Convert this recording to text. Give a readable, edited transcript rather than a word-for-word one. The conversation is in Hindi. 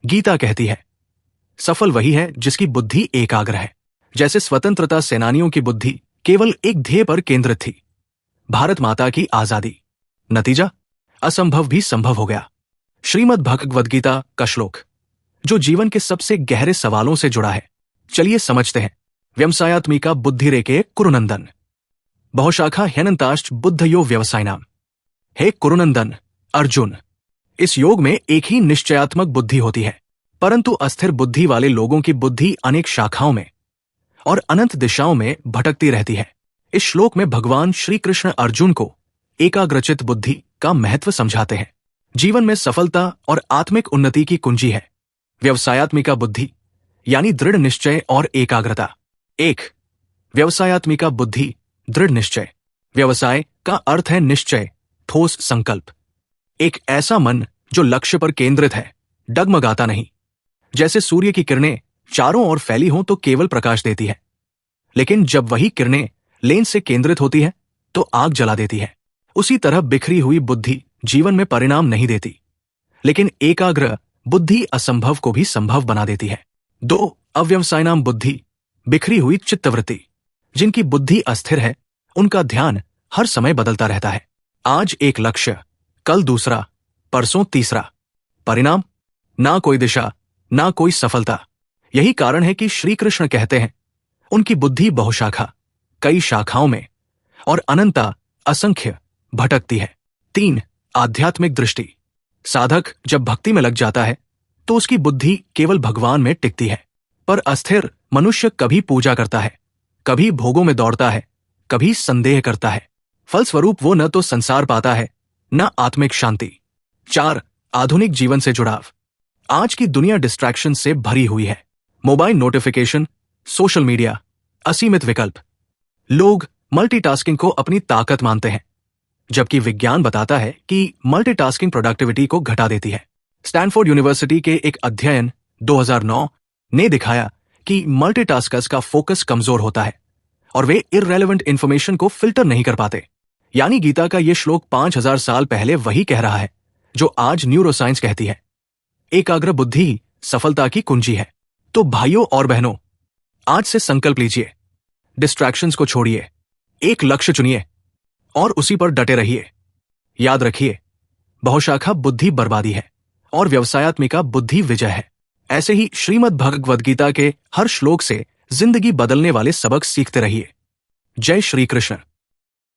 गीता कहती है, सफल वही है जिसकी बुद्धि एकाग्र है। जैसे स्वतंत्रता सेनानियों की बुद्धि केवल एक ध्येय पर केंद्रित थी, भारत माता की आजादी। नतीजा, असंभव भी संभव हो गया। श्रीमद् भगवद गीता का श्लोक जो जीवन के सबसे गहरे सवालों से जुड़ा है, चलिए समझते हैं। व्यवसायात्मिका बुद्धिरेके कुरुनंदन बहुशाखा ह्यनंताश्च बुद्धयो व्यवसायनाम। हे कुरुनंदन अर्जुन, इस योग में एक ही निश्चयात्मक बुद्धि होती है, परंतु अस्थिर बुद्धि वाले लोगों की बुद्धि अनेक शाखाओं में और अनंत दिशाओं में भटकती रहती है। इस श्लोक में भगवान श्री कृष्ण अर्जुन को एकाग्रचित बुद्धि का महत्व समझाते हैं। जीवन में सफलता और आत्मिक उन्नति की कुंजी है व्यवसायात्मिका बुद्धि, यानी दृढ़ निश्चय और एकाग्रता। 1. व्यवसायात्मिका बुद्धि, दृढ़ निश्चय। व्यवसाय का अर्थ है निश्चय, ठोस संकल्प। एक ऐसा मन जो लक्ष्य पर केंद्रित है, डगमगाता नहीं। जैसे सूर्य की किरणें चारों ओर फैली हों तो केवल प्रकाश देती है, लेकिन जब वही किरणें लेंस से केंद्रित होती है तो आग जला देती है। उसी तरह बिखरी हुई बुद्धि जीवन में परिणाम नहीं देती, लेकिन एकाग्र बुद्धि असंभव को भी संभव बना देती है। 2. अव्यवसायनाम बुद्धि, बिखरी हुई चित्तवृत्ति। जिनकी बुद्धि अस्थिर है, उनका ध्यान हर समय बदलता रहता है। आज एक लक्ष्य, कल दूसरा, परसों तीसरा। परिणाम, ना कोई दिशा, ना कोई सफलता। यही कारण है कि श्री कृष्ण कहते हैं, उनकी बुद्धि बहुशाखा, कई शाखाओं में और अनंता असंख्य भटकती है। 3. आध्यात्मिक दृष्टि। साधक जब भक्ति में लग जाता है तो उसकी बुद्धि केवल भगवान में टिकती है, पर अस्थिर मनुष्य कभी पूजा करता है, कभी भोगों में दौड़ता है, कभी संदेह करता है। फलस्वरूप वो न तो संसार पाता है, न आत्मिक शांति। 4. आधुनिक जीवन से जुड़ाव। आज की दुनिया डिस्ट्रैक्शन से भरी हुई है। मोबाइल नोटिफिकेशन, सोशल मीडिया, असीमित विकल्प। लोग मल्टीटास्किंग को अपनी ताकत मानते हैं, जबकि विज्ञान बताता है कि मल्टीटास्किंग प्रोडक्टिविटी को घटा देती है। स्टैनफोर्ड यूनिवर्सिटी के एक अध्ययन 2009 ने दिखाया कि मल्टीटास्कर्स का फोकस कमजोर होता है और वे इररेलेवेंट इंफॉर्मेशन को फिल्टर नहीं कर पाते। यानी गीता का यह श्लोक 5000 साल पहले वही कह रहा है जो आज न्यूरोसाइंस कहती है। एकाग्र बुद्धि ही सफलता की कुंजी है। तो भाइयों और बहनों, आज से संकल्प लीजिए, डिस्ट्रैक्शंस को छोड़िए, एक लक्ष्य चुनिए और उसी पर डटे रहिए। याद रखिए, बहुशाखा बुद्धि बर्बादी है और व्यवसायात्मिका बुद्धि विजय है। ऐसे ही श्रीमद् भगवद गीता के हर श्लोक से जिंदगी बदलने वाले सबक सीखते रहिए। जय श्री कृष्ण।